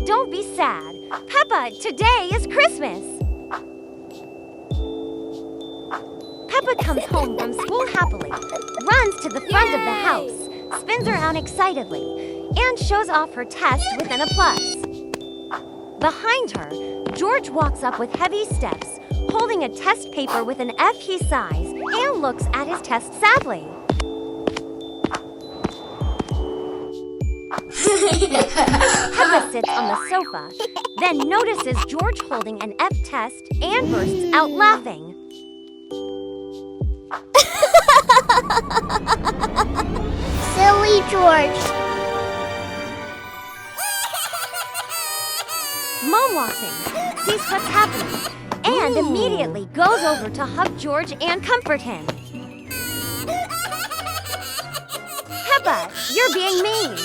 don't be sad. Peppa, today is Christmas. Peppa comes home from school happily, runs to the front of the house, spins around excitedly, and shows off her test with an A+. Behind her, George walks up with heavy steps, holding a test paper with an F he sighs, and looks at his test sadly. Peppa sits on the sofa, then notices George holding an F test and bursts out laughing. Silly George. Mom walks in, sees what's happening, and immediately goes over to hug George and comfort him. Peppa, you're being mean.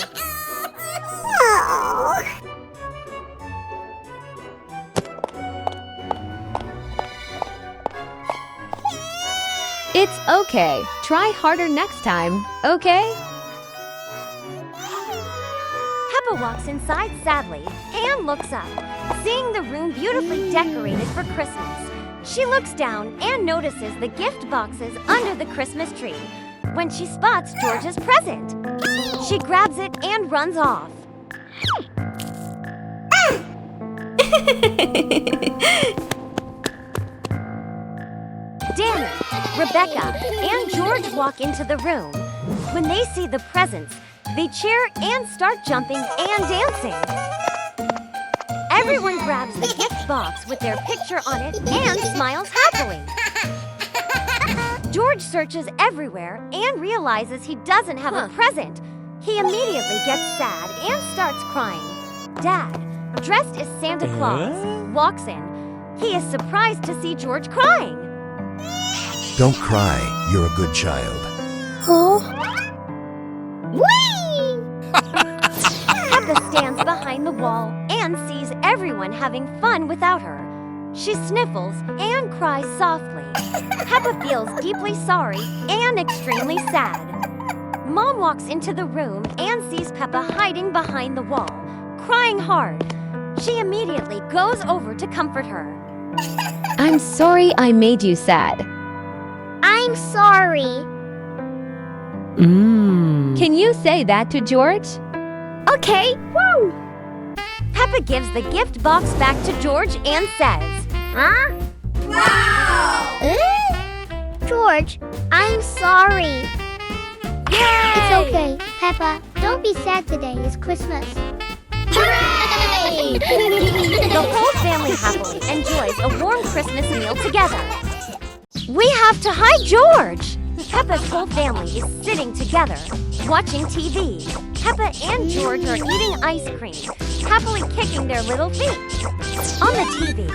It's okay. Try harder next time, okay? Peppa walks inside sadly and looks up, seeing the room beautifully decorated for Christmas. She looks down and notices the gift boxes under the Christmas tree when she spots George's present. She grabs it and runs off. Danny, Rebecca, and George walk into the room. When they see the presents, they cheer and start jumping and dancing. Everyone grabs the gift box with their picture on it and smiles happily. George searches everywhere and realizes he doesn't have a present. He immediately gets sad and starts crying. Dad, dressed as Santa Claus, walks in. He is surprised to see George crying. Don't cry, you're a good child. Whee! Peppa stands behind the wall and sees everyone having fun without her. She sniffles and cries softly. Peppa feels deeply sorry and extremely sad. Mom walks into the room and sees Peppa hiding behind the wall, crying hard. She immediately goes over to comfort her. I'm sorry I made you sad. I'm sorry. Can you say that to George? Okay. Woo! Peppa gives the gift box back to George and says, Huh? Wow! George, I'm sorry. Yay! It's okay, Peppa. Don't be sad today. It's Christmas. Hooray! The whole family happily enjoys a warm Christmas meal together. We have to hide George! Peppa's whole family is sitting together, watching TV. Peppa and George are eating ice cream, happily kicking their little feet. On the TV,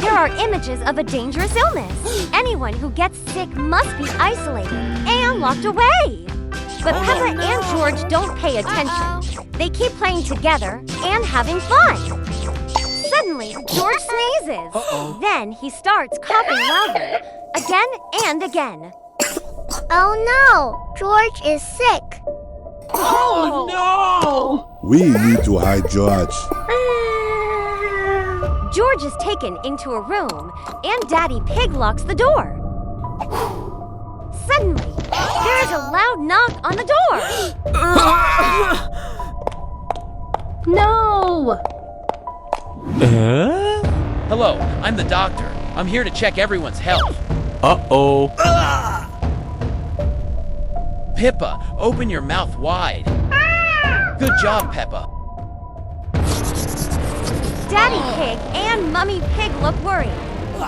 there are images of a dangerous illness. Anyone who gets sick must be isolated and locked away. But Peppa and George don't pay attention. They keep playing together and having fun. Suddenly, George sneezes. Then he starts coughing loudly, again and again. Oh no! George is sick. Oh no! We need to hide George. George is taken into a room, and Daddy Pig locks the door. Suddenly, there is a loud knock on the door. No! Hello, I'm the doctor. I'm here to check everyone's health. Uh-oh. Peppa, open your mouth wide. Good job, Peppa. Daddy Pig and Mummy Pig look worried.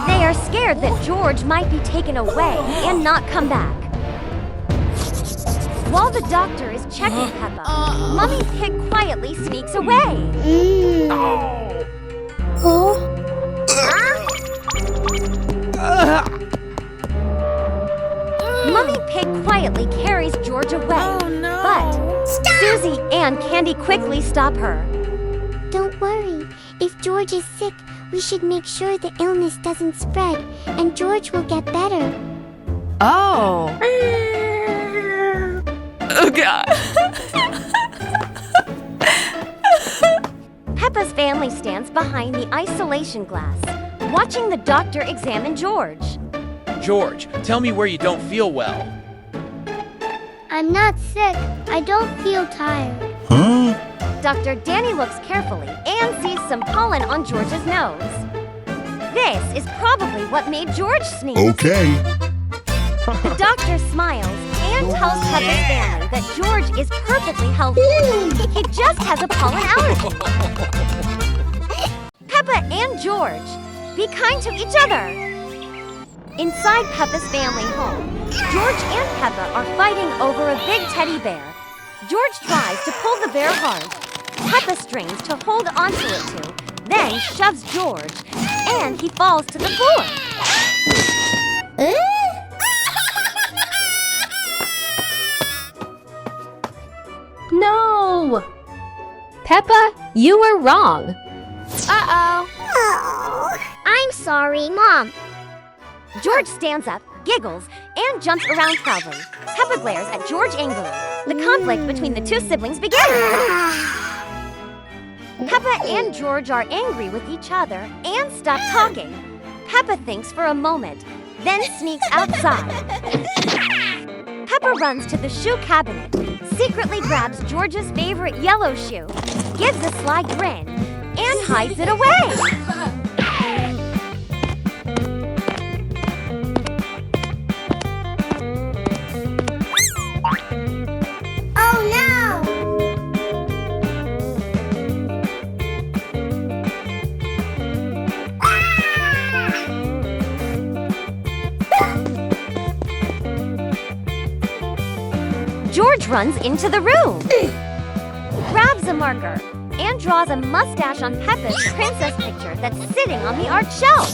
They are scared that George might be taken away and not come back. While the doctor is checking Peppa, Mummy Pig quietly sneaks away. Mummy Pig quietly carries George away, but Susie and Candy quickly stop her. Don't worry. If George is sick, we should make sure the illness doesn't spread, and George will get better. Oh! Oh, God. Peppa's family stands behind the isolation glass, watching the doctor examine George. George, tell me where you don't feel well. I'm not sick. I don't feel tired. Huh? Dr. Danny looks carefully and sees some pollen on George's nose. This is probably what made George sneeze. Okay. The doctor smiles and tells Peppa's family that George is perfectly healthy. He just has a pollen allergy. Peppa and George, be kind to each other. Inside Peppa's family home, George and Peppa are fighting over a big teddy bear. George tries to pull the bear hard. Peppa strains to hold onto it too, then shoves George, and he falls to the floor. No! Peppa, you were wrong. Uh-oh. I'm sorry, Mom. George stands up, giggles, and jumps around proudly. Peppa glares at George angrily. The conflict between the two siblings begins. Peppa and George are angry with each other and stop talking. Peppa thinks for a moment, then sneaks outside. Peppa runs to the shoe cabinet, secretly grabs George's favorite yellow shoe, gives a sly grin, and hides it away. Oh no! George runs into the room, grabs a marker, and draws a mustache on Peppa's princess picture that's sitting on the art shelf.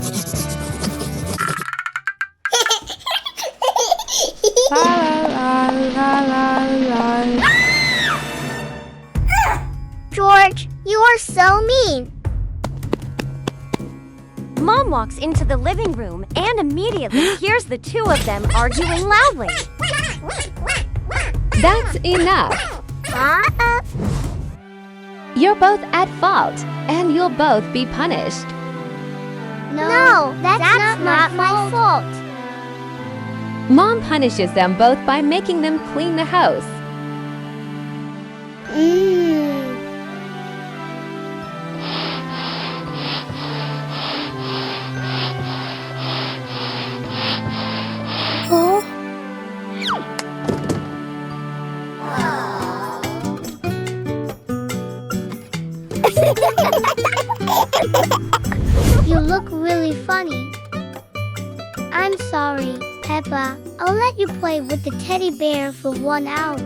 George, you are so mean. Mom walks into the living room and immediately hears the two of them arguing loudly. That's enough. You're both at fault, and you'll both be punished. No, that's not my fault. Mom punishes them both by making them clean the house. You look really funny. I'm sorry, Peppa. I'll let you play with the teddy bear for 1 hour.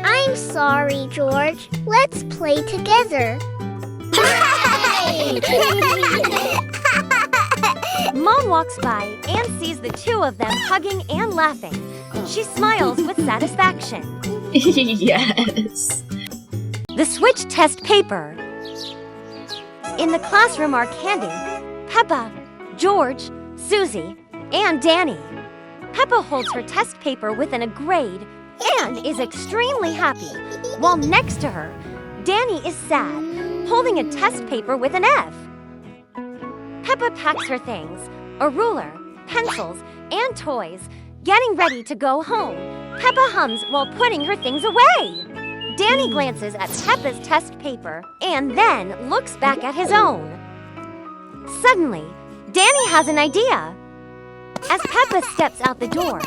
I'm sorry, George. Let's play together. Mom walks by and sees the two of them hugging and laughing. She smiles with satisfaction. Yes. The switch test paper. In the classroom are Candy, Peppa, George, Susie, and Danny. Peppa holds her test paper within a grade and is extremely happy, while next to her, Danny is sad, holding a test paper with an F. Peppa packs her things, a ruler, pencils, and toys, getting ready to go home. Peppa hums while putting her things away. Danny glances at Peppa's test paper and then looks back at his own. Suddenly, Danny has an idea. As Peppa steps out the door,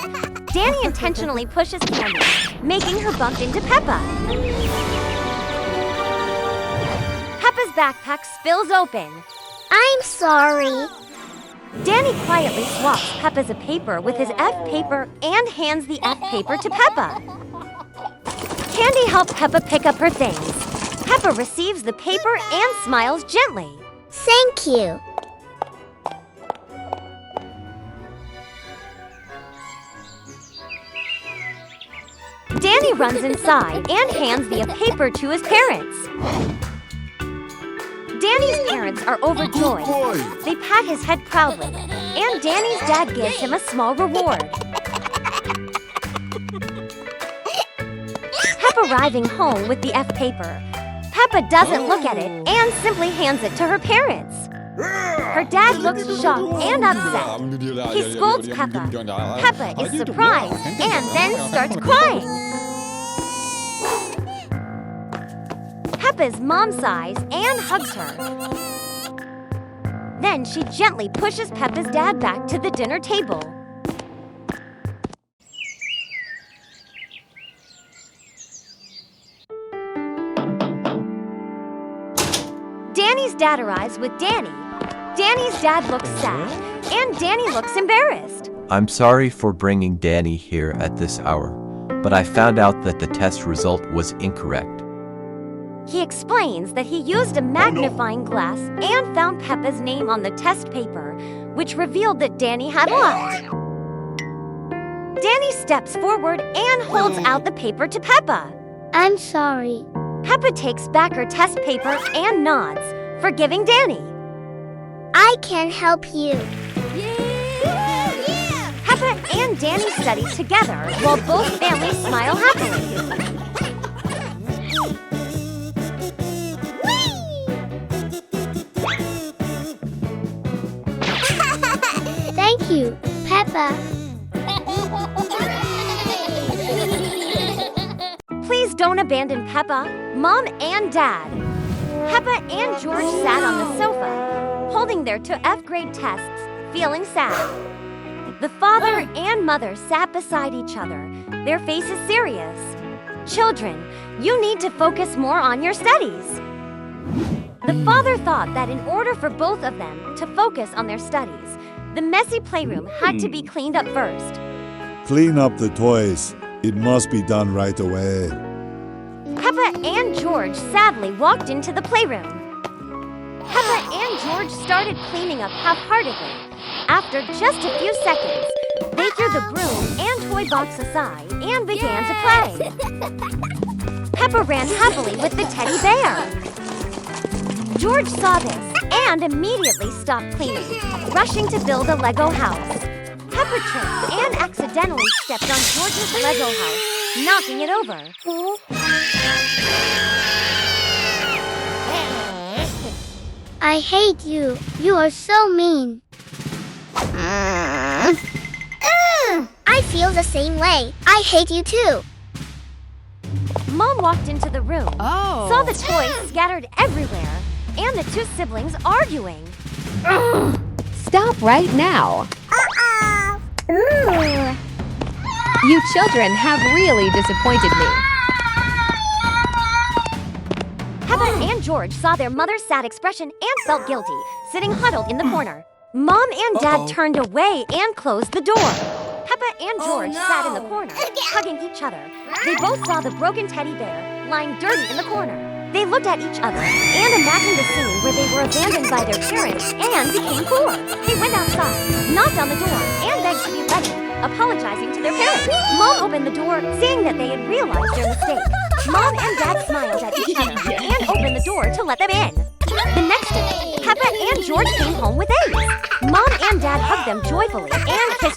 Danny intentionally pushes Candy, making her bump into Peppa. Peppa's backpack spills open. I'm sorry. Danny quietly swaps Peppa's paper with his F paper and hands the F paper to Peppa. Candy helps Peppa pick up her things. Peppa receives the paper and smiles gently. Thank you. Danny runs inside and hands the paper to his parents. Danny's parents are overjoyed. They pat his head proudly, and Danny's dad gives him a small reward. Peppa arriving home with the F paper. Peppa doesn't look at it and simply hands it to her parents. Her dad looks shocked and upset. He scolds Peppa. Peppa is surprised and then starts crying. Peppa's mom sighs and hugs her. Then she gently pushes Peppa's dad back to the dinner table. Danny's dad arrives with Danny. Danny's dad looks sad, and Danny looks embarrassed. I'm sorry for bringing Danny here at this hour, but I found out that the test result was incorrect. He explains that he used a magnifying glass and found Peppa's name on the test paper, which revealed that Danny had lied. Danny steps forward and holds out the paper to Peppa. I'm sorry. Peppa takes back her test paper and nods, forgiving Danny. I can help you. Peppa and Danny study together while both families smile happily. Thank you, Peppa. Please don't abandon Peppa, Mom and Dad. Peppa and George sat on the sofa, holding their 2F grade tests, feeling sad. The father and mother sat beside each other, their faces serious. Children, you need to focus more on your studies. The father thought that in order for both of them to focus on their studies, the messy playroom had to be cleaned up first. Clean up the toys. It must be done right away. Peppa and George sadly walked into the playroom. Peppa and George started cleaning up half-heartedly. After just a few seconds, they threw the broom and toy box aside and began to play. Peppa ran happily with the teddy bear. George saw this and immediately stopped cleaning, rushing to build a Lego house. Peppa tripped and accidentally stepped on George's Lego house, knocking it over. I hate you. You are so mean. I feel the same way. I hate you too. Mom walked into the room, saw the toys scattered everywhere, and the two siblings arguing. Stop right now. You children have really disappointed me. Peppa and George saw their mother's sad expression and felt guilty, sitting huddled in the corner. Mom and Dad turned away and closed the door. Peppa and George sat in the corner, hugging each other. They both saw the broken teddy bear lying dirty in the corner. They looked at each other and imagined the scene where they were abandoned by their parents and became poor. They went outside, knocked on the door, and begged to be let in, apologizing to their parents. Mom opened the door, seeing that they had realized their mistake. Mom and Dad smiled at each other and opened the door to let them in. The next day, Peppa and George came home with A's. Mom and Dad hugged them joyfully and kissed